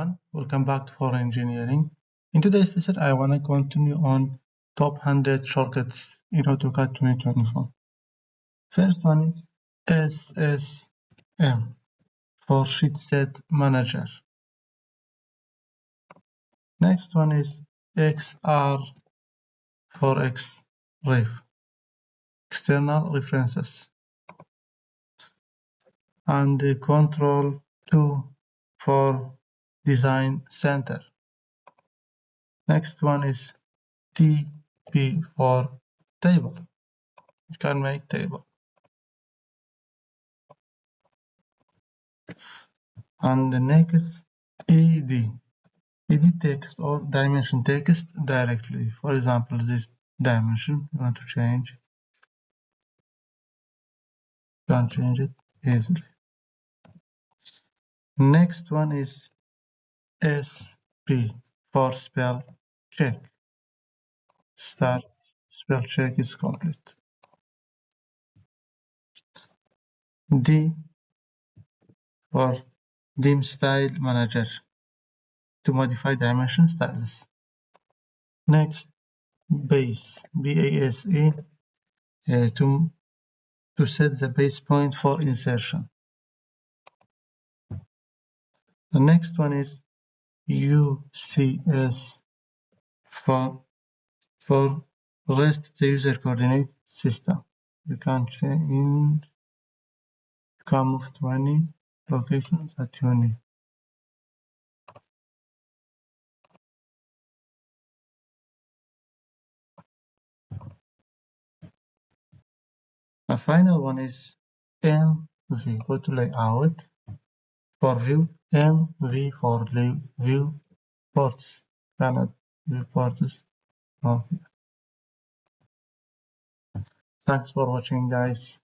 everyone, welcome back to For Engineering. In today's lesson, I want to continue on top 100 shortcuts in AutoCAD 2024. First one is SSM for Sheet Set Manager. Next one is XR for XREF, External References. And Control 2 for Design Center. Next one is TP for table. You can make table. And the next ED. ED text or dimension text directly. For example, this dimension you want to change. You can change it easily. Next one is SP for spell check. Start spell check is complete. D for dim style manager to modify dimension styles. Next, base BASE to set the base point for insertion. The next one is UCS for rest the user coordinate system. You can change, you can move 20 locations that you need. The final one is MV. Go to layout for view, MV for view ports. Cannot view ports. Oh. Thanks for watching, guys.